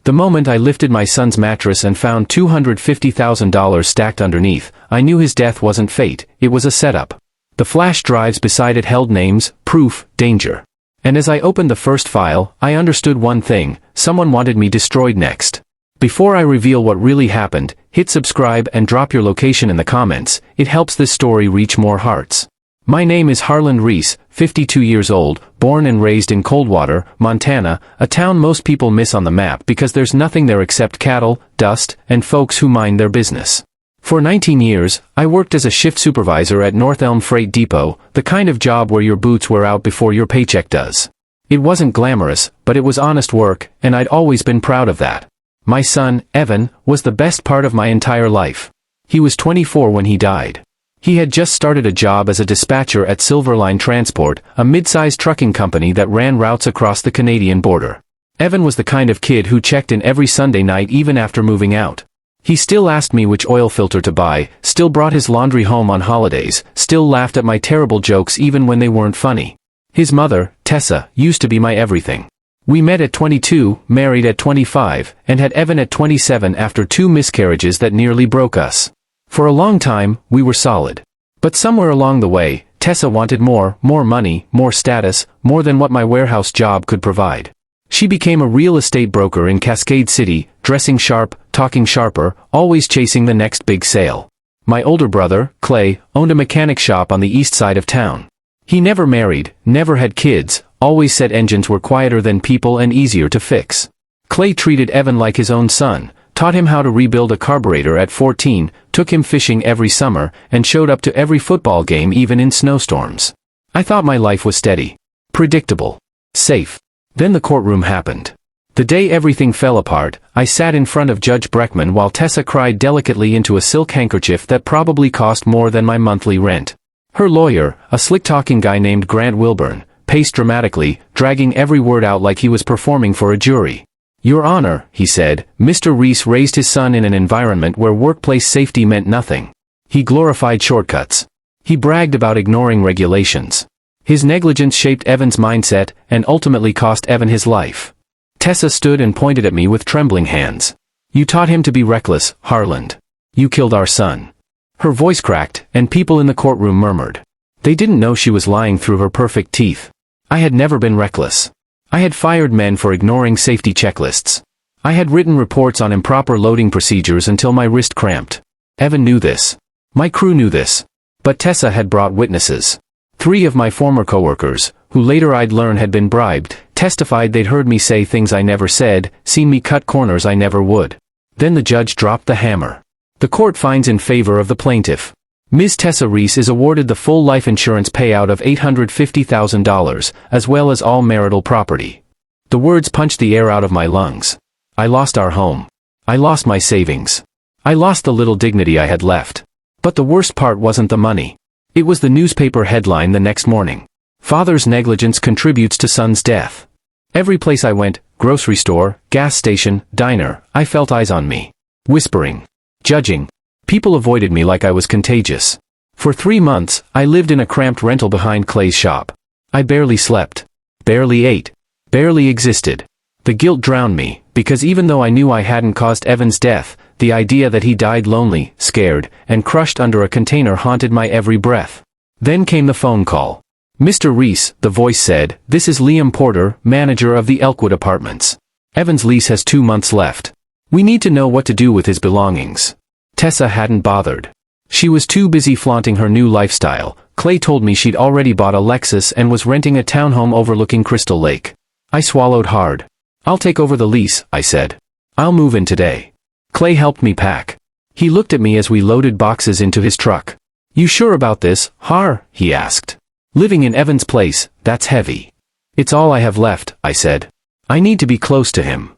The moment I lifted my son's mattress and found $250,000 stacked underneath, I knew his death wasn't fate, it was a setup. The flash drives beside it held names, proof, danger. And as I opened the first file, I understood one thing: someone wanted me destroyed next. Before I reveal what really happened, hit subscribe and drop your location in the comments. It helps this story reach more hearts. My name is Harland Reese, 52 years old, born and raised in Coldwater, Montana, a town most people miss on the map because there's nothing there except cattle, dust, and folks who mind their business. For 19 years, I worked as a shift supervisor at North Elm Freight Depot, the kind of job where your boots wear out before your paycheck does. It wasn't glamorous, but it was honest work, and I'd always been proud of that. My son, Evan, was the best part of my entire life. He was 24 when he died. He had just started a job as a dispatcher at Silverline Transport, a mid-sized trucking company that ran routes across the Canadian border. Evan was the kind of kid who checked in every Sunday night even after moving out. He still asked me which oil filter to buy, still brought his laundry home on holidays, still laughed at my terrible jokes even when they weren't funny. His mother, Tessa, used to be my everything. We met at 22, married at 25, and had Evan at 27 after 2 miscarriages that nearly broke us. For a long time, we were solid. But somewhere along the way, Tessa wanted more money, more status, more than what my warehouse job could provide. She became a real estate broker in Cascade City, dressing sharp, talking sharper, always chasing the next big sale. My older brother, Clay, owned a mechanic shop on the east side of town. He never married, never had kids, always said engines were quieter than people and easier to fix. Clay treated Evan like his own son, taught him how to rebuild a carburetor at 14, took him fishing every summer, and showed up to every football game even in snowstorms. I thought my life was steady, predictable, safe. Then the courtroom happened. The day everything fell apart, I sat in front of Judge Breckman while Tessa cried delicately into a silk handkerchief that probably cost more than my monthly rent. Her lawyer, a slick-talking guy named Grant Wilburn, paced dramatically, dragging every word out like he was performing for a jury. "Your Honor," he said, "Mr. Reese raised his son in an environment where workplace safety meant nothing. He glorified shortcuts. He bragged about ignoring regulations. His negligence shaped Evan's mindset and ultimately cost Evan his life." Tessa stood and pointed at me with trembling hands. "You taught him to be reckless, Harland. You killed our son." Her voice cracked, and people in the courtroom murmured. They didn't know she was lying through her perfect teeth. I had never been reckless. I had fired men for ignoring safety checklists. I had written reports on improper loading procedures until my wrist cramped. Evan knew this. My crew knew this. But Tessa had brought witnesses. 3 of my former coworkers, who later I'd learn had been bribed, testified they'd heard me say things I never said, seen me cut corners I never would. Then the judge dropped the hammer. The court finds in favor of the plaintiff. Ms. Tessa Reese is awarded the full life insurance payout of $850,000, as well as all marital property. The words punched the air out of my lungs. I lost our home. I lost my savings. I lost the little dignity I had left. But the worst part wasn't the money. It was the newspaper headline the next morning. "Father's negligence contributes to son's death." Every place I went, grocery store, gas station, diner, I felt eyes on me. Whispering. Judging. People avoided me like I was contagious. For 3 months, I lived in a cramped rental behind Clay's shop. I barely slept. Barely ate. Barely existed. The guilt drowned me, because even though I knew I hadn't caused Evan's death, the idea that he died lonely, scared, and crushed under a container haunted my every breath. Then came the phone call. "Mr. Reese," the voice said, "this is Liam Porter, manager of the Elkwood Apartments. Evan's lease has 2 months left. We need to know what to do with his belongings." Tessa hadn't bothered. She was too busy flaunting her new lifestyle. Clay told me she'd already bought a Lexus and was renting a townhome overlooking Crystal Lake. I swallowed hard. "I'll take over the lease," I said. "I'll move in today." Clay helped me pack. He looked at me as we loaded boxes into his truck. "You sure about this, Har?" he asked. "Living in Evan's place, that's heavy." "It's all I have left," I said. "I need to be close to him."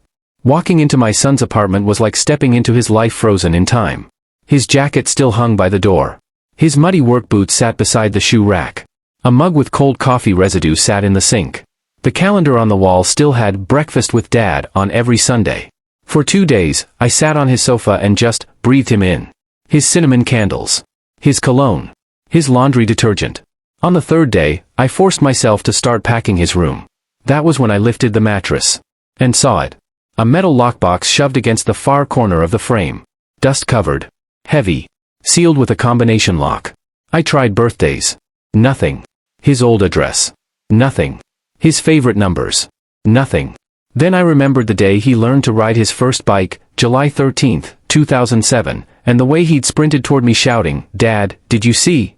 Walking into my son's apartment was like stepping into his life frozen in time. His jacket still hung by the door. His muddy work boots sat beside the shoe rack. A mug with cold coffee residue sat in the sink. The calendar on the wall still had "Breakfast with Dad" on every Sunday. For 2 days, I sat on his sofa and just breathed him in. His cinnamon candles. His cologne. His laundry detergent. On the 3rd day, I forced myself to start packing his room. That was when I lifted the mattress. And saw it. A metal lockbox shoved against the far corner of the frame. Dust-covered. Heavy. Sealed with a combination lock. I tried birthdays. Nothing. His old address. Nothing. His favorite numbers. Nothing. Then I remembered the day he learned to ride his first bike, July 13, 2007, and the way he'd sprinted toward me shouting, "Dad, did you see?"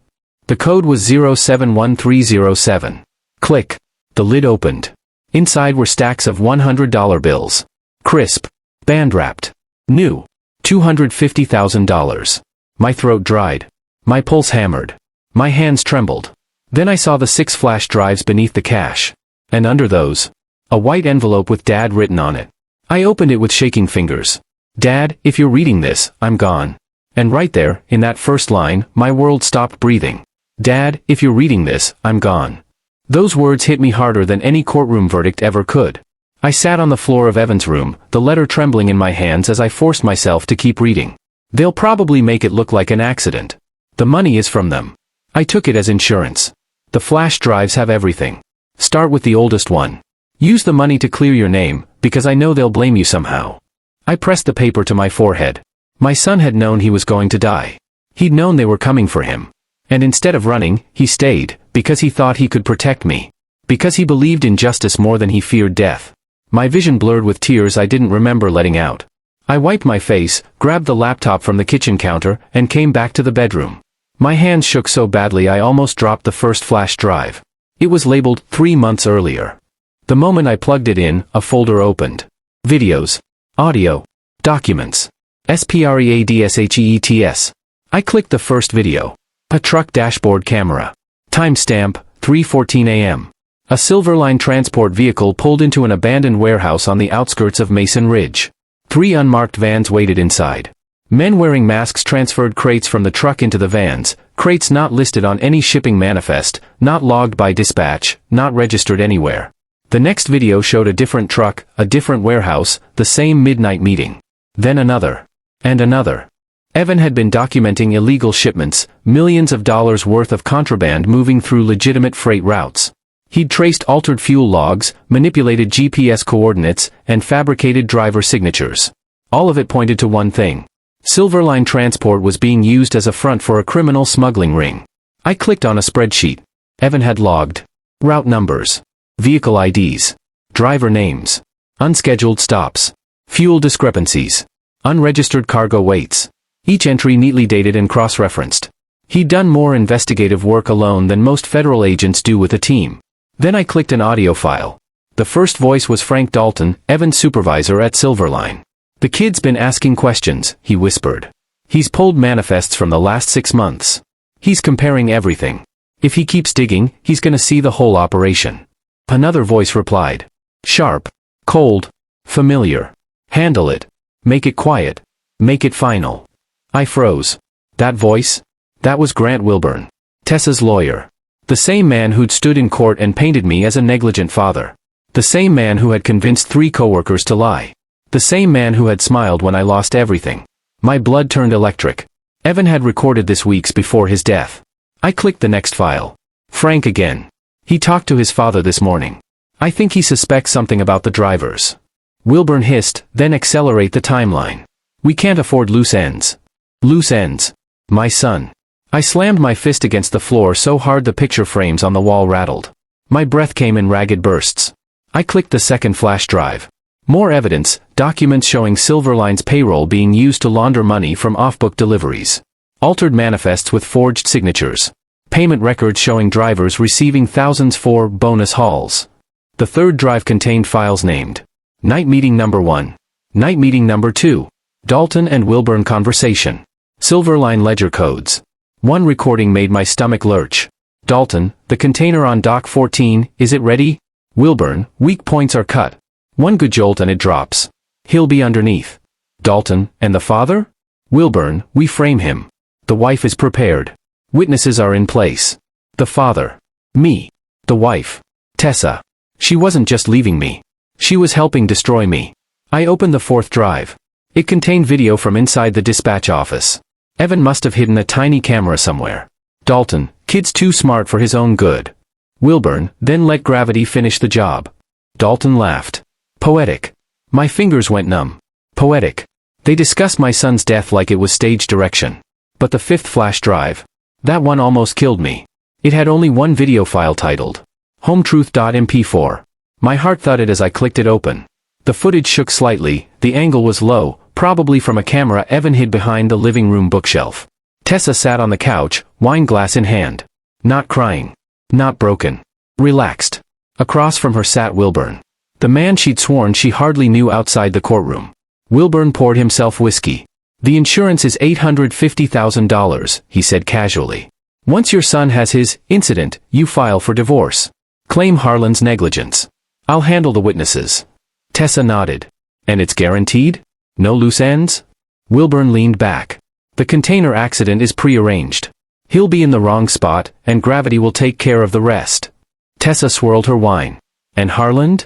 The code was 071307. Click. The lid opened. Inside were stacks of $100 bills. Crisp. Band-wrapped. New. $250,000. My throat dried. My pulse hammered. My hands trembled. Then I saw the 6 flash drives beneath the cash. And under those, a white envelope with Dad written on it. I opened it with shaking fingers. "Dad, if you're reading this, I'm gone." And right there, in that first line, my world stopped breathing. "Dad, if you're reading this, I'm gone." Those words hit me harder than any courtroom verdict ever could. I sat on the floor of Evan's room, the letter trembling in my hands as I forced myself to keep reading. They'll probably make it look like an accident. The money is from them. I took it as insurance. The flash drives have everything. Start with the oldest one. Use the money to clear your name, because I know they'll blame you somehow. I pressed the paper to my forehead. My son had known he was going to die. He'd known they were coming for him. And instead of running, he stayed, because he thought he could protect me. Because he believed in justice more than he feared death. My vision blurred with tears I didn't remember letting out. I wiped my face, grabbed the laptop from the kitchen counter, and came back to the bedroom. My hands shook so badly I almost dropped the first flash drive. It was labeled 3 months earlier. The moment I plugged it in, a folder opened. Videos. Audio. Documents. SPREADSHEETS. I clicked the first video. A truck dashboard camera. Timestamp, 3:14 a.m. A Silverline transport vehicle pulled into an abandoned warehouse on the outskirts of Mason Ridge. 3 unmarked vans waited inside. Men wearing masks transferred crates from the truck into the vans, crates not listed on any shipping manifest, not logged by dispatch, not registered anywhere. The next video showed a different truck, a different warehouse, the same midnight meeting. Then another. And another. Evan had been documenting illegal shipments, millions of dollars worth of contraband moving through legitimate freight routes. He'd traced altered fuel logs, manipulated GPS coordinates, and fabricated driver signatures. All of it pointed to one thing. Silverline Transport was being used as a front for a criminal smuggling ring. I clicked on a spreadsheet. Evan had logged route numbers, vehicle IDs, driver names, unscheduled stops, fuel discrepancies, unregistered cargo weights. Each entry neatly dated and cross-referenced. He'd done more investigative work alone than most federal agents do with a team. Then I clicked an audio file. The first voice was Frank Dalton, Evan's supervisor at Silverline. "The kid's been asking questions," he whispered. "He's pulled manifests from the last 6 months. He's comparing everything. If he keeps digging, he's gonna see the whole operation." Another voice replied. "Sharp. Cold. Familiar. Handle it. Make it quiet. Make it final." I froze. That voice? That was Grant Wilburn, Tessa's lawyer. The same man who'd stood in court and painted me as a negligent father. The same man who had convinced 3 coworkers to lie. The same man who had smiled when I lost everything. My blood turned electric. Evan had recorded this weeks before his death. I clicked the next file. Frank again. He talked to his father this morning. "I think he suspects something about the drivers." Wilburn hissed, "Then accelerate the timeline. We can't afford loose ends." Loose ends. My son. I slammed my fist against the floor so hard the picture frames on the wall rattled. My breath came in ragged bursts. I clicked the second flash drive. More evidence, documents showing Silverline's payroll being used to launder money from off-book deliveries. Altered manifests with forged signatures. Payment records showing drivers receiving thousands for bonus hauls. The third drive contained files named Night Meeting Number 1. Night Meeting Number 2. Dalton and Wilburn Conversation. Silverline Ledger Codes. One recording made my stomach lurch. Dalton, "The container on dock 14, is it ready?" Wilburn, "Weak points are cut. One good jolt and it drops. He'll be underneath." Dalton, "And the father?" Wilburn, "We frame him. The wife is prepared. Witnesses are in place." The father. Me. The wife. Tessa. She wasn't just leaving me. She was helping destroy me. I opened the fourth drive. It contained video from inside the dispatch office. Evan must have hidden a tiny camera somewhere. Dalton, "Kid's too smart for his own good." Wilburn, "Then let gravity finish the job." Dalton laughed. Poetic. My fingers went numb. Poetic. They discussed my son's death like it was stage direction. But the fifth flash drive. That one almost killed me. It had only one video file titled HomeTruth.mp4. My heart thudded as I clicked it open. The footage shook slightly, the angle was low, probably from a camera Evan hid behind the living room bookshelf. Tessa sat on the couch, wine glass in hand. Not crying. Not broken. Relaxed. Across from her sat Wilburn. The man she'd sworn she hardly knew outside the courtroom. Wilburn poured himself whiskey. The insurance is $850,000, he said casually. Once your son has his incident, you file for divorce. Claim Harlan's negligence. I'll handle the witnesses. Tessa nodded. And it's guaranteed? No loose ends? Wilburn leaned back. The container accident is prearranged. He'll be in the wrong spot, and gravity will take care of the rest. Tessa swirled her wine. And Harlan?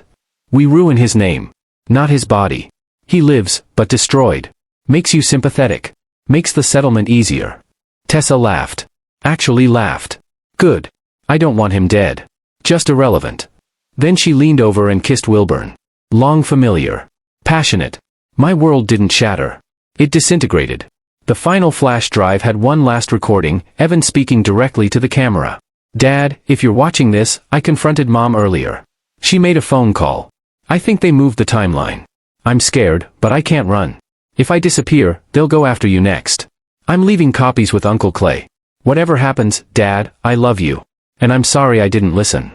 We ruin his name. Not his body. He lives, but destroyed. Makes you sympathetic. Makes the settlement easier. Tessa laughed. Actually laughed. Good. I don't want him dead. Just irrelevant. Then she leaned over and kissed Wilburn. Long, familiar. Passionate. My world didn't shatter. It disintegrated. The final flash drive had one last recording, Evan speaking directly to the camera. Dad, if you're watching this, I confronted Mom earlier. She made a phone call. I think they moved the timeline. I'm scared, but I can't run. If I disappear, they'll go after you next. I'm leaving copies with Uncle Clay. Whatever happens, Dad, I love you. And I'm sorry I didn't listen.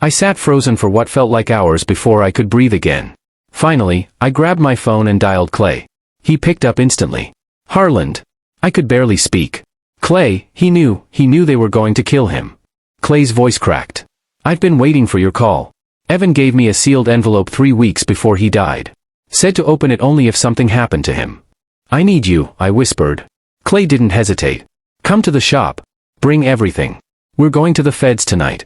I sat frozen for what felt like hours before I could breathe again. Finally, I grabbed my phone and dialed Clay. He picked up instantly. Harlan. I could barely speak. Clay, he knew they were going to kill him. Clay's voice cracked. I've been waiting for your call. Evan gave me a sealed envelope 3 weeks before he died. Said to open it only if something happened to him. I need you, I whispered. Clay didn't hesitate. Come to the shop. Bring everything. We're going to the feds tonight.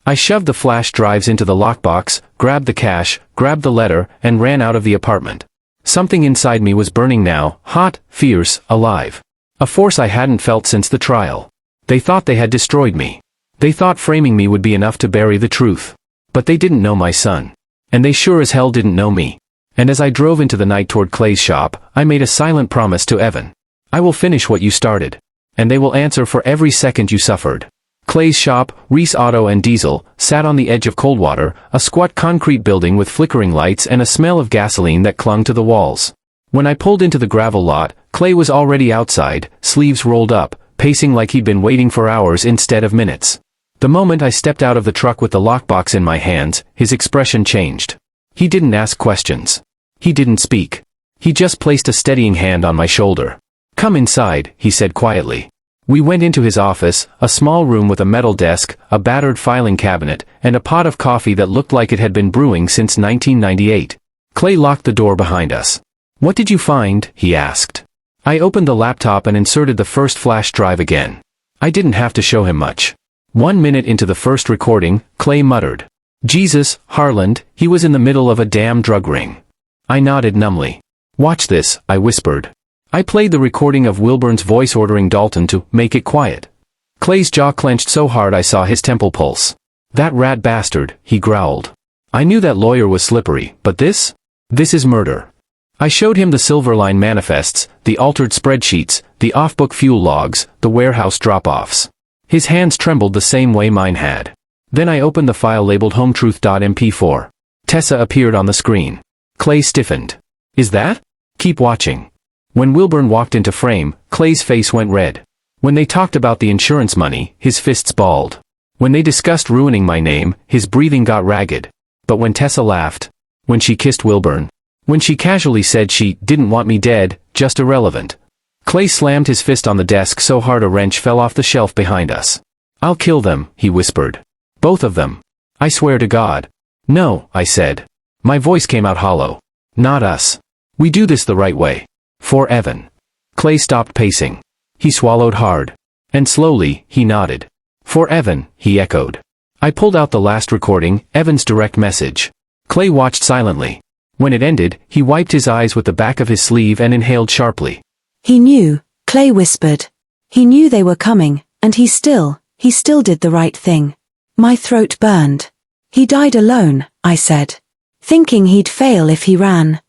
I shoved the flash drives into the lockbox, grabbed the cash, grabbed the letter, and ran out of the apartment. Something inside me was burning now, hot, fierce, alive. A force I hadn't felt since the trial. They thought they had destroyed me. They thought framing me would be enough to bury the truth. But they didn't know my son. And they sure as hell didn't know me. And as I drove into the night toward Clay's shop, I made a silent promise to Evan. I will finish what you started. And they will answer for every second you suffered. Clay's shop, Reese Auto and Diesel, sat on the edge of Coldwater, a squat concrete building with flickering lights and a smell of gasoline that clung to the walls. When I pulled into the gravel lot, Clay was already outside, sleeves rolled up, pacing like he'd been waiting for hours instead of minutes. The moment I stepped out of the truck with the lockbox in my hands, his expression changed. He didn't ask questions. He didn't speak. He just placed a steadying hand on my shoulder. Come inside, he said quietly. We went into his office, a small room with a metal desk, a battered filing cabinet, and a pot of coffee that looked like it had been brewing since 1998. Clay locked the door behind us. What did you find? He asked. I opened the laptop and inserted the first flash drive again. I didn't have to show him much. 1 minute into the first recording, Clay muttered. Jesus, Harlan, he was in the middle of a damn drug ring. I nodded numbly. Watch this, I whispered. I played the recording of Wilburn's voice ordering Dalton to make it quiet. Clay's jaw clenched so hard I saw his temple pulse. That rat bastard, he growled. I knew that lawyer was slippery, but this? This is murder. I showed him the Silverline manifests, the altered spreadsheets, the off-book fuel logs, the warehouse drop-offs. His hands trembled the same way mine had. Then I opened the file labeled HomeTruth.mp4. Tessa appeared on the screen. Clay stiffened. Is that? Keep watching. When Wilburn walked into frame, Clay's face went red. When they talked about the insurance money, his fists balled. When they discussed ruining my name, his breathing got ragged. But when Tessa laughed, when she kissed Wilburn, when she casually said she didn't want me dead, just irrelevant. Clay slammed his fist on the desk so hard a wrench fell off the shelf behind us. I'll kill them, he whispered. Both of them. I swear to God. No, I said. My voice came out hollow. Not us. We do this the right way. For Evan. Clay stopped pacing. He swallowed hard. And slowly, he nodded. For Evan, he echoed. I pulled out the last recording, Evan's direct message. Clay watched silently. When it ended, he wiped his eyes with the back of his sleeve and inhaled sharply. He knew, Clay whispered. He knew they were coming, and he still did the right thing. My throat burned. He died alone, I said. Thinking he'd fail if he ran.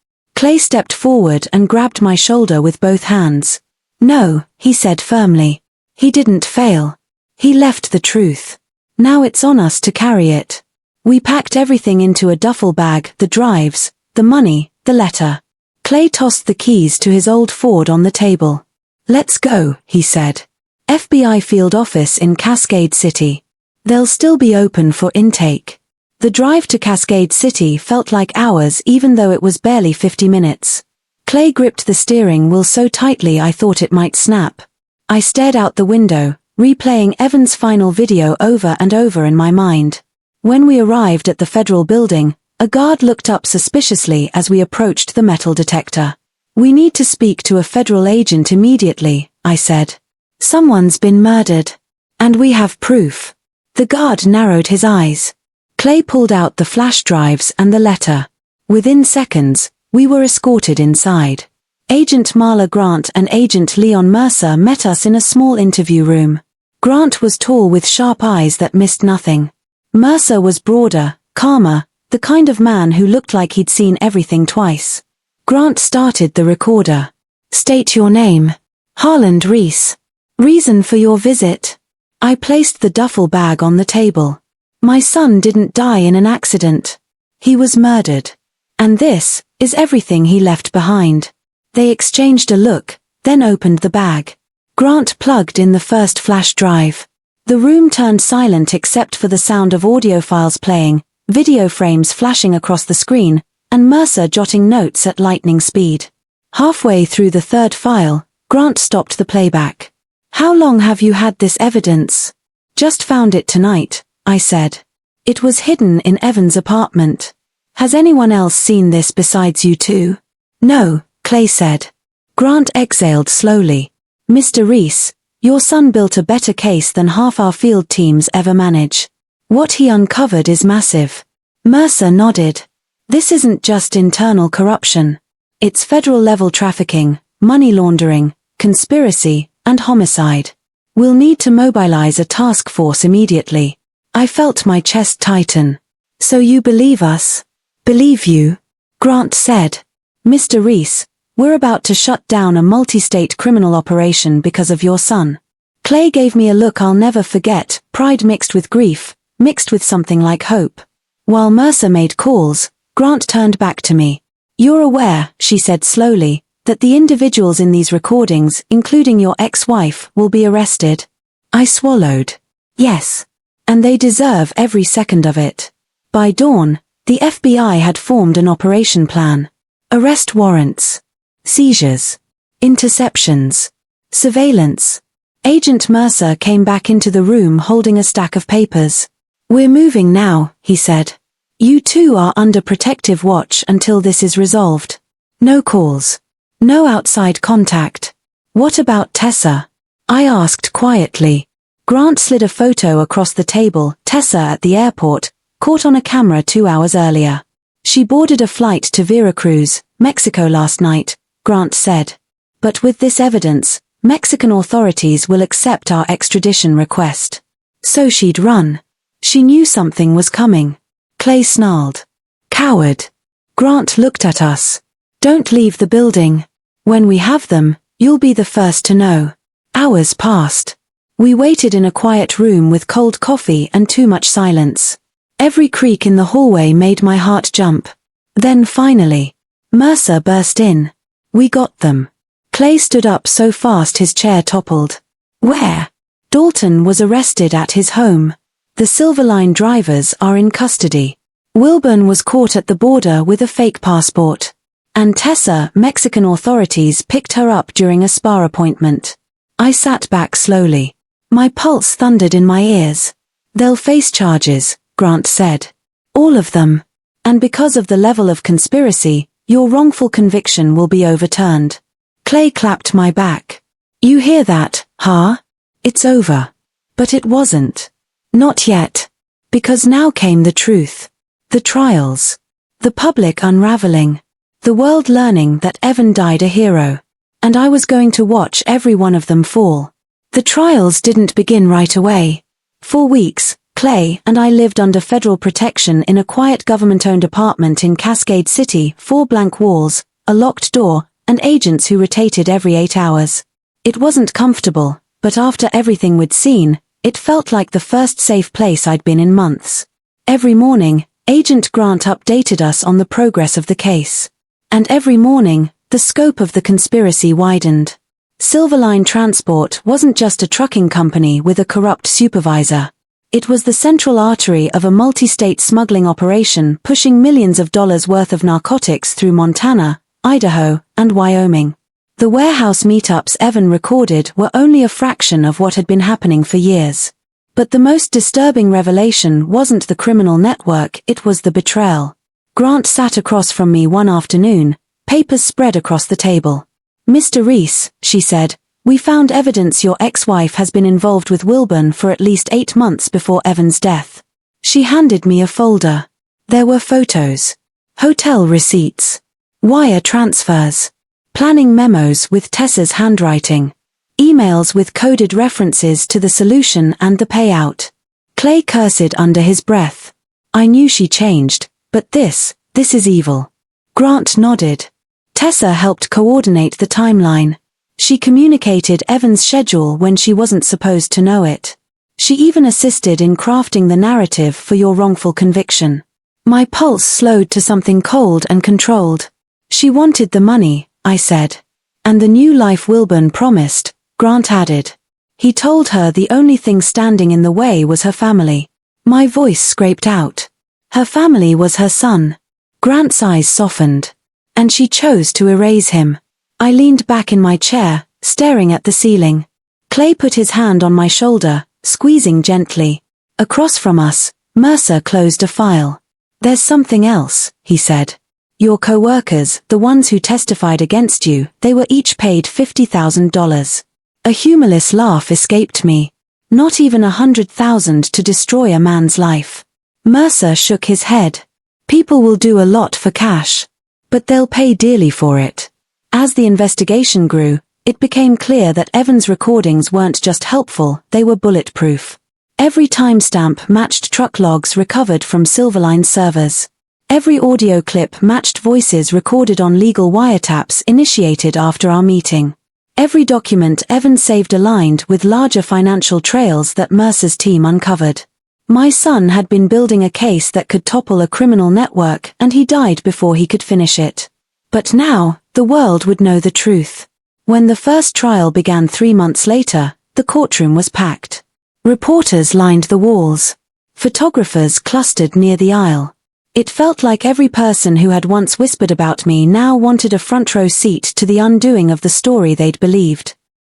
Clay stepped forward and grabbed my shoulder with both hands. No, he said firmly. He didn't fail. He left the truth. Now it's on us to carry it. We packed everything into a duffel bag, the drives, the money, the letter. Clay tossed the keys to his old Ford on the table. Let's go, he said. FBI field office in Cascade City. They'll still be open for intake. The drive to Cascade City felt like hours even though it was barely 50 minutes. Clay gripped the steering wheel so tightly I thought it might snap. I stared out the window, replaying Evan's final video over and over in my mind. When we arrived at the federal building, a guard looked up suspiciously as we approached the metal detector. We need to speak to a federal agent immediately, I said. Someone's been murdered. And we have proof. The guard narrowed his eyes. Clay pulled out the flash drives and the letter. Within seconds, we were escorted inside. Agent Marla Grant and Agent Leon Mercer met us in a small interview room. Grant was tall with sharp eyes that missed nothing. Mercer was broader, calmer, the kind of man who looked like he'd seen everything twice. Grant started the recorder. State your name. Harland Reese. Reason for your visit. I placed the duffel bag on the table. My son didn't die in an accident. He was murdered. And this is everything he left behind. They exchanged a look, then opened the bag. Grant plugged in the first flash drive. The room turned silent except for the sound of audio files playing, video frames flashing across the screen, and Mercer jotting notes at lightning speed. Halfway through the third file, Grant stopped the playback. How long have you had this evidence? Just found it tonight, I said. It was hidden in Evan's apartment. Has anyone else seen this besides you two? No, Clay said. Grant exhaled slowly. Mr. Reese, your son built a better case than half our field teams ever manage. What he uncovered is massive. Mercer nodded. This isn't just internal corruption. It's federal-level trafficking, money laundering, conspiracy, and homicide. We'll need to mobilize a task force immediately. I felt my chest tighten. So you believe us? Believe you? Grant said. Mr. Reese, we're about to shut down a multi-state criminal operation because of your son. Clay gave me a look I'll never forget, pride mixed with grief, mixed with something like hope. While Mercer made calls, Grant turned back to me. You're aware, she said slowly, that the individuals in these recordings, including your ex-wife, will be arrested? I swallowed. Yes. And they deserve every second of it. By dawn, the FBI had formed an operation plan. Arrest warrants. Seizures. Interceptions. Surveillance. Agent Mercer came back into the room holding a stack of papers. We're moving now, he said. You two are under protective watch until this is resolved. No calls. No outside contact. What about Tessa? I asked quietly. Grant slid a photo across the table, Tessa at the airport, caught on a camera 2 hours earlier. She boarded a flight to Veracruz, Mexico last night, Grant said. But with this evidence, Mexican authorities will accept our extradition request. So she'd run. She knew something was coming. Clay snarled. Coward. Grant looked at us. Don't leave the building. When we have them, you'll be the first to know. Hours passed. We waited in a quiet room with cold coffee and too much silence. Every creak in the hallway made my heart jump. Then finally, Mercer burst in. We got them. Clay stood up so fast his chair toppled. Where? Dalton was arrested at his home. The Silver Line drivers are in custody. Wilburn was caught at the border with a fake passport. And Tessa, Mexican authorities picked her up during a spa appointment. I sat back slowly. My pulse thundered in my ears. They'll face charges, Grant said. All of them. And because of the level of conspiracy, your wrongful conviction will be overturned. Clay clapped my back. You hear that, huh? It's over. But it wasn't. Not yet. Because now came the truth. The trials. The public unraveling. The world learning that Evan died a hero. And I was going to watch every one of them fall. The trials didn't begin right away. For weeks, Clay and I lived under federal protection in a quiet government-owned apartment in Cascade City, 4 blank walls, a locked door, and agents who rotated every 8 hours. It wasn't comfortable, but after everything we'd seen, it felt like the first safe place I'd been in months. Every morning, Agent Grant updated us on the progress of the case. And every morning, the scope of the conspiracy widened. Silverline Transport wasn't just a trucking company with a corrupt supervisor. It was the central artery of a multi-state smuggling operation pushing millions of dollars worth of narcotics through Montana, Idaho, and Wyoming. The warehouse meetups Evan recorded were only a fraction of what had been happening for years. But the most disturbing revelation wasn't the criminal network, it was the betrayal. Grant sat across from me one afternoon, papers spread across the table. "Mr. Reese," she said, "we found evidence your ex-wife has been involved with Wilburn for at least 8 months before Evan's death." She handed me a folder. There were photos, hotel receipts, wire transfers, planning memos with Tessa's handwriting, emails with coded references to the solution and the payout. Clay cursed under his breath. I knew she changed, but this is evil. Grant nodded. Tessa helped coordinate the timeline. She communicated Evan's schedule when she wasn't supposed to know it. She even assisted in crafting the narrative for your wrongful conviction. My pulse slowed to something cold and controlled. She wanted the money, I said. And the new life Wilburn promised, Grant added. He told her the only thing standing in the way was her family. My voice scraped out. Her family was her son. Grant's eyes softened. And she chose to erase him. I leaned back in my chair, staring at the ceiling. Clay put his hand on my shoulder, squeezing gently. Across from us, Mercer closed a file. "There's something else," he said. "Your co-workers, the ones who testified against you, they were each paid $50,000. A humorless laugh escaped me. Not even $100,000 to destroy a man's life. Mercer shook his head. "People will do a lot for cash. But they'll pay dearly for it." As the investigation grew, it became clear that Evan's recordings weren't just helpful, they were bulletproof. Every timestamp matched truck logs recovered from Silverline's servers. Every audio clip matched voices recorded on legal wiretaps initiated after our meeting. Every document Evan saved aligned with larger financial trails that Mercer's team uncovered. My son had been building a case that could topple a criminal network, and he died before he could finish it. But now, the world would know the truth. When the first trial began 3 months later, the courtroom was packed. Reporters lined the walls. Photographers clustered near the aisle. It felt like every person who had once whispered about me now wanted a front-row seat to the undoing of the story they'd believed.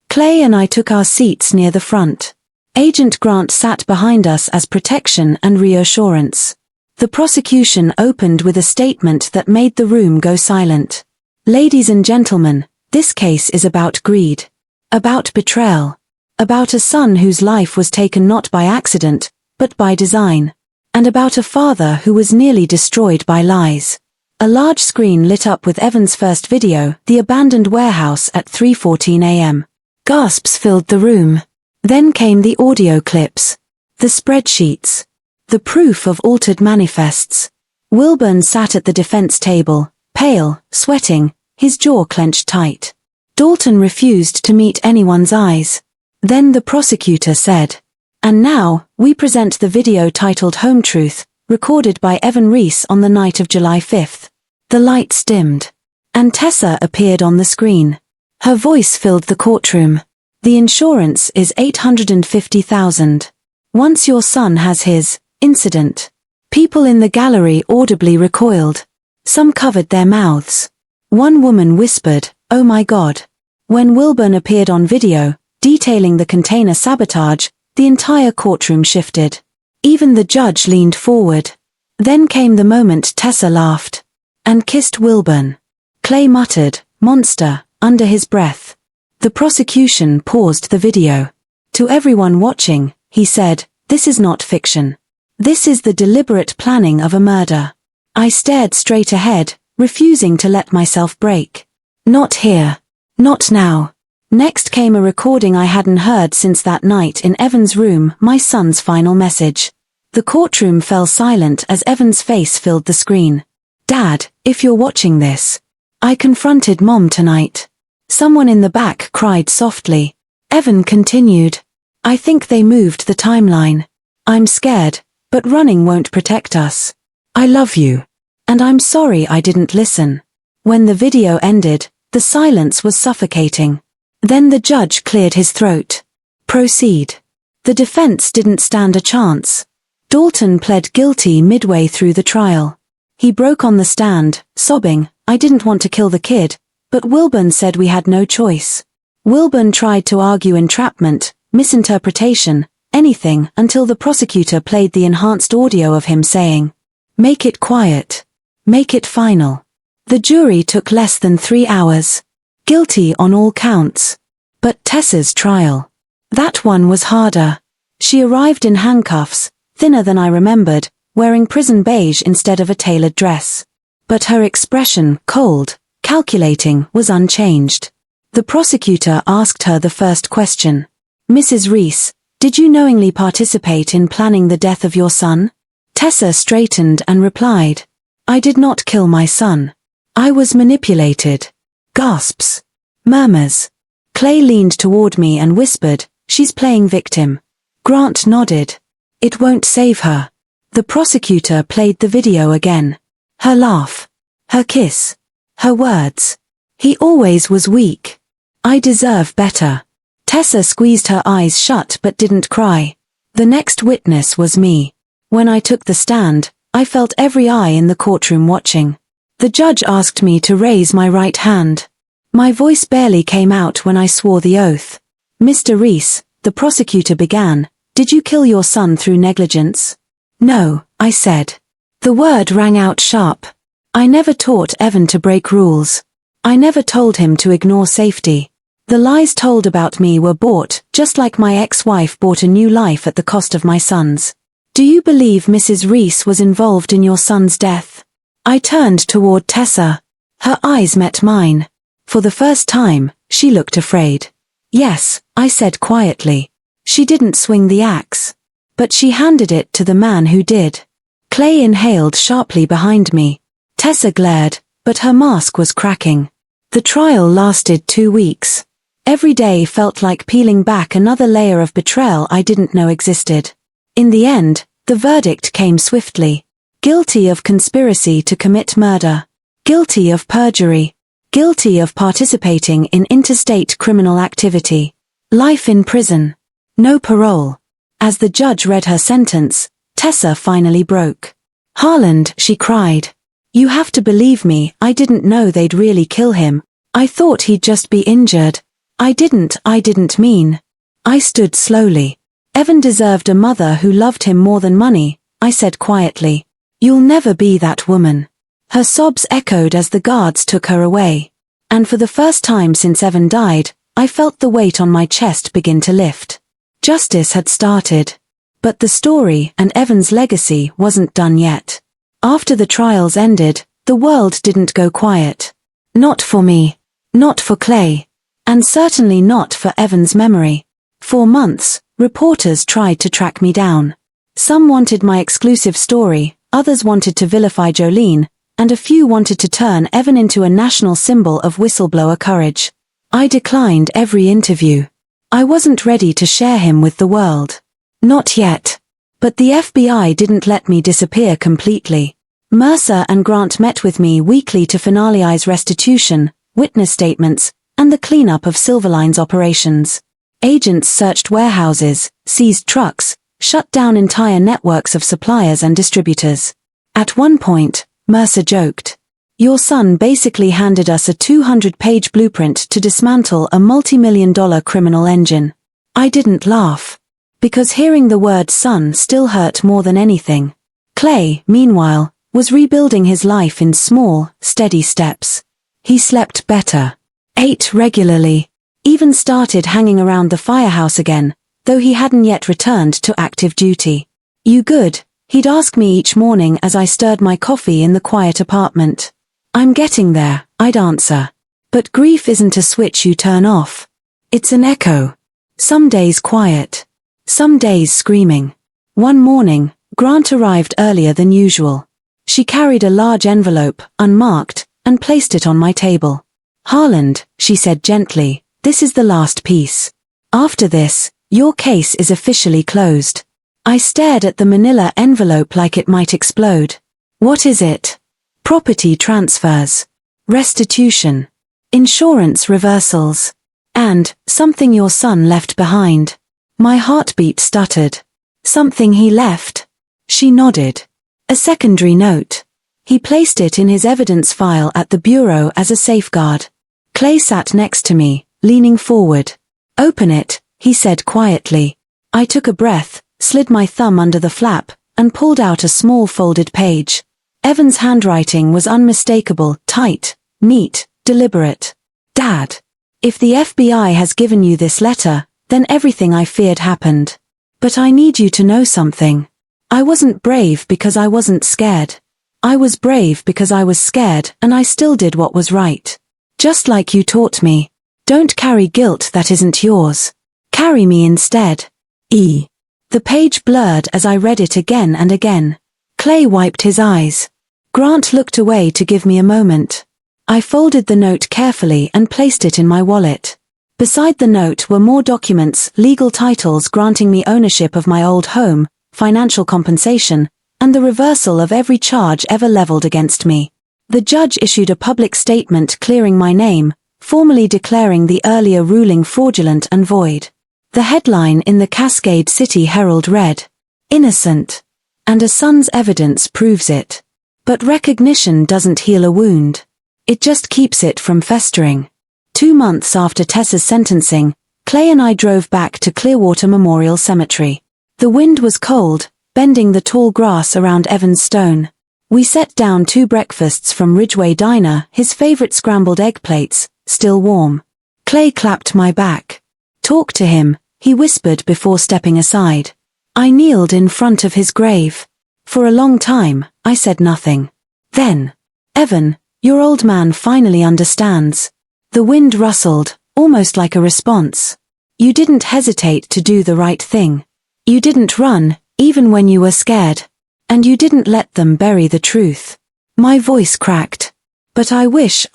Clay and I took our seats near the front. Agent Grant sat behind us as protection and reassurance. The prosecution opened with a statement that made the room go silent. "Ladies and gentlemen, this case is about greed. About betrayal. About a son whose life was taken not by accident, but by design. And about a father who was nearly destroyed by lies." A large screen lit up with Evan's first video, the abandoned warehouse at 3:14 a.m. Gasps filled the room. Then came the audio clips. The spreadsheets. The proof of altered manifests. Wilburn sat at the defense table, pale, sweating, his jaw clenched tight. Dalton refused to meet anyone's eyes. Then the prosecutor said, "And now, we present the video titled Home Truth, recorded by Evan Reese on the night of July 5th. The lights dimmed. And Tessa appeared on the screen. Her voice filled the courtroom. "The insurance is $850,000. Once your son has his incident." People in the gallery audibly recoiled. Some covered their mouths. One woman whispered, "Oh my God." When Wilburn appeared on video, detailing the container sabotage, the entire courtroom shifted. Even the judge leaned forward. Then came the moment Tessa laughed. And kissed Wilburn. Clay muttered, "Monster," under his breath. The prosecution paused the video. To everyone watching, he said, "This is not fiction. This is the deliberate planning of a murder." I stared straight ahead, refusing to let myself break. Not here. Not now. Next came a recording I hadn't heard since that night in Evan's room, my son's final message. The courtroom fell silent as Evan's face filled the screen. "Dad, if you're watching this, I confronted Mom tonight. Someone in the back cried softly. Evan continued. I think they moved the timeline. I'm scared, but running won't protect us. I love you. And I'm sorry I didn't listen. When the video ended, the silence was suffocating. Then the judge cleared his throat. Proceed. The defense didn't stand a chance. Dalton pled guilty midway through the trial. He broke on the stand, sobbing, I didn't want to kill the kid, but Wilburn said we had no choice. Wilburn tried to argue entrapment, misinterpretation, anything until the prosecutor played the enhanced audio of him saying, "Make it quiet. Make it final." The jury took less than 3 hours. Guilty on all counts. But Tessa's trial. That one was harder. She arrived in handcuffs, thinner than I remembered, wearing prison beige instead of a tailored dress. But her expression, cold, calculating, was unchanged. The prosecutor asked her the first question. Mrs. Reese, did you knowingly participate in planning the death of your son? Tessa straightened and replied, I did not kill my son. I was manipulated. Gasps. Murmurs. Clay leaned toward me and whispered, she's playing victim. Grant nodded. It won't save her. The prosecutor played the video again. Her laugh. Her kiss. Her words. He always was weak. I deserve better. Tessa squeezed her eyes shut but didn't cry. The next witness was me. When I took the stand, I felt every eye in the courtroom watching. The judge asked me to raise my right hand. My voice barely came out when I swore the oath. Mr. Reese, the prosecutor began, did you kill your son through negligence? No, I said. The word rang out sharp. I never taught Evan to break rules. I never told him to ignore safety. The lies told about me were bought, just like my ex-wife bought a new life at the cost of my son's. Do you believe Mrs. Reese was involved in your son's death? I turned toward Tessa. Her eyes met mine. For the first time, she looked afraid. Yes, I said quietly. She didn't swing the axe. But she handed it to the man who did. Clay inhaled sharply behind me. Tessa glared, but her mask was cracking. The trial lasted 2 weeks. Every day felt like peeling back another layer of betrayal I didn't know existed. In the end, the verdict came swiftly. Guilty of conspiracy to commit murder. Guilty of perjury. Guilty of participating in interstate criminal activity. Life in prison. No parole. As the judge read her sentence, Tessa finally broke. Harland, she cried. You have to believe me, I didn't know they'd really kill him. I thought he'd just be injured. I didn't mean. I stood slowly. Evan deserved a mother who loved him more than money, I said quietly. You'll never be that woman. Her sobs echoed as the guards took her away. And for the first time since Evan died, I felt the weight on my chest begin to lift. Justice had started. But the story and Evan's legacy wasn't done yet. After the trials ended, the world didn't go quiet. Not for me. Not for Clay. And certainly not for Evan's memory. For months, reporters tried to track me down. Some wanted my exclusive story, others wanted to vilify Jolene, and a few wanted to turn Evan into a national symbol of whistleblower courage. I declined every interview. I wasn't ready to share him with the world. Not yet. But the FBI didn't let me disappear completely. Mercer and Grant met with me weekly to finalize restitution, witness statements, and the cleanup of Silverline's operations. Agents searched warehouses, seized trucks, shut down entire networks of suppliers and distributors. At one point, Mercer joked, your son basically handed us a 200-page blueprint to dismantle a multi-million-dollar criminal engine. I didn't laugh. Because hearing the word son still hurt more than anything. Clay, meanwhile, was rebuilding his life in small, steady steps. He slept better. Ate regularly. Even started hanging around the firehouse again, though he hadn't yet returned to active duty. You good? He'd ask me each morning as I stirred my coffee in the quiet apartment. I'm getting there, I'd answer. But grief isn't a switch you turn off. It's an echo. Some days quiet. Some days screaming. One morning, Grant arrived earlier than usual. She carried a large envelope, unmarked, and placed it on my table. Harland, she said gently, this is the last piece. After this, your case is officially closed. I stared at the manila envelope like it might explode. What is it? Property transfers. Restitution. Insurance reversals. And, something your son left behind. My heartbeat stuttered. Something he left? She nodded. A secondary note. He placed it in his evidence file at the bureau as a safeguard. Clay sat next to me, leaning forward. Open it, he said quietly. I took a breath, slid my thumb under the flap, and pulled out a small folded page. Evan's handwriting was unmistakable, tight, neat, deliberate. Dad. If the FBI has given you this letter, then everything I feared happened. But I need you to know something. I wasn't brave because I wasn't scared. I was brave because I was scared and I still did what was right. Just like you taught me. Don't carry guilt that isn't yours. Carry me instead. E. The page blurred as I read it again and again. Clay wiped his eyes. Grant looked away to give me a moment. I folded the note carefully and placed it in my wallet. Beside the note were more documents, legal titles granting me ownership of my old home, financial compensation, and the reversal of every charge ever leveled against me. The judge issued a public statement clearing my name, formally declaring the earlier ruling fraudulent and void. The headline in the Cascade City Herald read, "Innocent. And a son's evidence proves it. But recognition doesn't heal a wound. It just keeps it from festering." 2 months after Tessa's sentencing, Clay and I drove back to Clearwater Memorial Cemetery. The wind was cold, bending the tall grass around Evan's stone. We set down 2 breakfasts from Ridgeway Diner, his favorite scrambled egg plates, still warm. Clay clapped my back. "Talk to him," he whispered before stepping aside. I kneeled in front of his grave. For a long time, I said nothing. Then, "Evan, your old man finally understands." The wind rustled, almost like a response. "You didn't hesitate to do the right thing. You didn't run, even when you were scared. And you didn't let them bury the truth." My voice cracked. "But I wish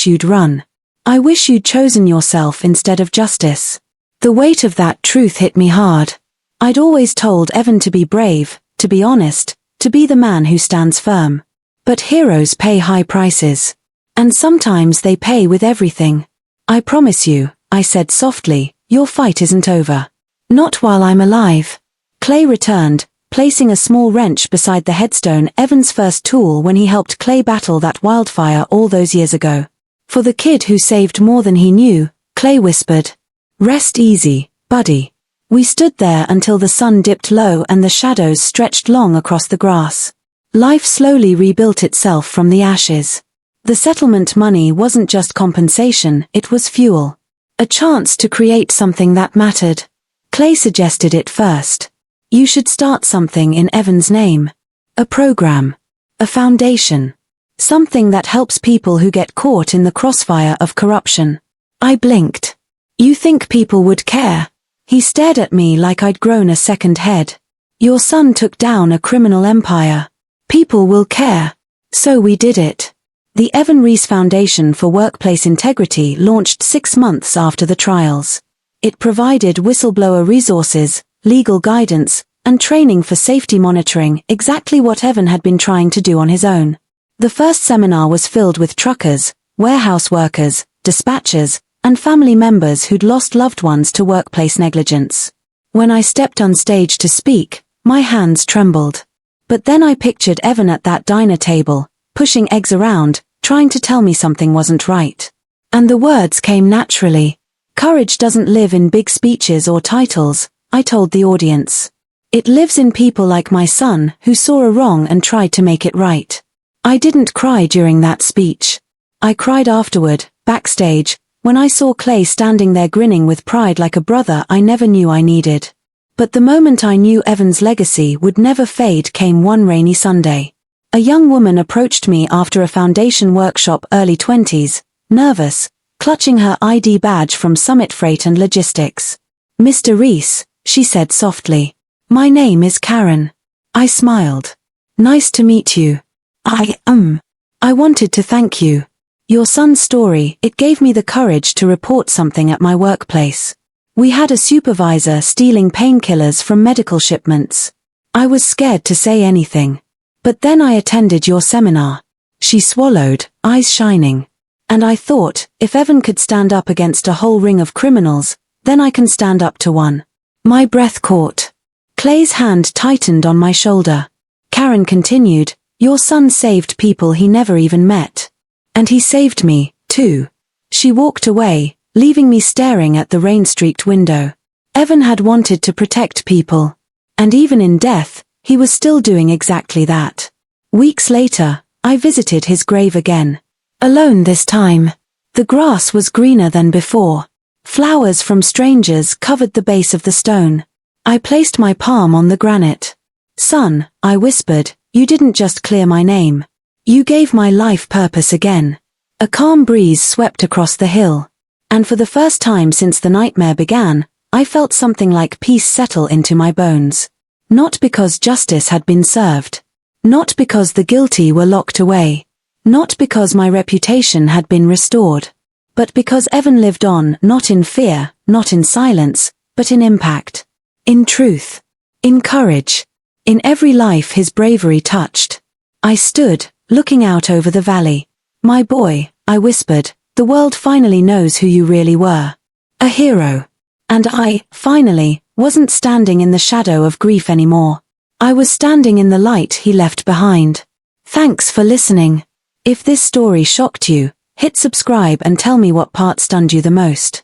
you'd run. I wish you'd chosen yourself instead of justice." The weight of that truth hit me hard. I'd always told Evan to be brave, to be honest, to be the man who stands firm. But heroes pay high prices. And sometimes they pay with everything. "I promise you," I said softly, "your fight isn't over. Not while I'm alive." Clay returned, placing a small wrench beside the headstone, Evan's first tool when he helped Clay battle that wildfire all those years ago. "For the kid who saved more than he knew," Clay whispered. "Rest easy, buddy." We stood there until the sun dipped low and the shadows stretched long across the grass. Life slowly rebuilt itself from the ashes. The settlement money wasn't just compensation, it was fuel. A chance to create something that mattered. Clay suggested it first. "You should start something in Evan's name. A program. A foundation. Something that helps people who get caught in the crossfire of corruption." I blinked. "You think people would care?" He stared at me like I'd grown a second head. "Your son took down a criminal empire. People will care. So we did it." The Evan Reese Foundation for Workplace Integrity launched 6 months after the trials. It provided whistleblower resources, legal guidance, and training for safety monitoring, exactly what Evan had been trying to do on his own. The first seminar was filled with truckers, warehouse workers, dispatchers, and family members who'd lost loved ones to workplace negligence. When I stepped on stage to speak, my hands trembled. But then I pictured Evan at that diner table, pushing eggs around, trying to tell me something wasn't right. And the words came naturally. "Courage doesn't live in big speeches or titles," I told the audience. "It lives in people like my son who saw a wrong and tried to make it right." I didn't cry during that speech. I cried afterward, backstage, when I saw Clay standing there grinning with pride like a brother I never knew I needed. But the moment I knew Evan's legacy would never fade came one rainy Sunday. A young woman approached me after a foundation workshop, early 20s, nervous, clutching her ID badge from Summit Freight and Logistics. "Mr. Reese," she said softly. "My name is Karen." I smiled. "Nice to meet you." I wanted to thank you." Your son's story, it gave me the courage to report something at my workplace. We had a supervisor stealing painkillers from medical shipments. I was scared to say anything. But then I attended your seminar. She swallowed, eyes shining. And I thought, if Evan could stand up against a whole ring of criminals, then I can stand up to one. My breath caught. Clay's hand tightened on my shoulder. Karen continued, your son saved people he never even met. And he saved me, too. She walked away, leaving me staring at the rain-streaked window. Evan had wanted to protect people. And even in death, he was still doing exactly that. Weeks later, I visited his grave again. Alone this time. The grass was greener than before. Flowers from strangers covered the base of the stone. I placed my palm on the granite. Son, I whispered, you didn't just clear my name. You gave my life purpose again. A calm breeze swept across the hill. And for the first time since the nightmare began, I felt something like peace settle into my bones. Not because justice had been served. Not because the guilty were locked away. Not because my reputation had been restored. But because Evan lived on, not in fear, not in silence, but in impact. In truth. In courage. In every life his bravery touched. I stood, looking out over the valley. My boy, I whispered, the world finally knows who you really were. A hero. And I, finally, wasn't standing in the shadow of grief anymore. I was standing in the light he left behind. Thanks for listening. If this story shocked you, hit subscribe and tell me what part stunned you the most.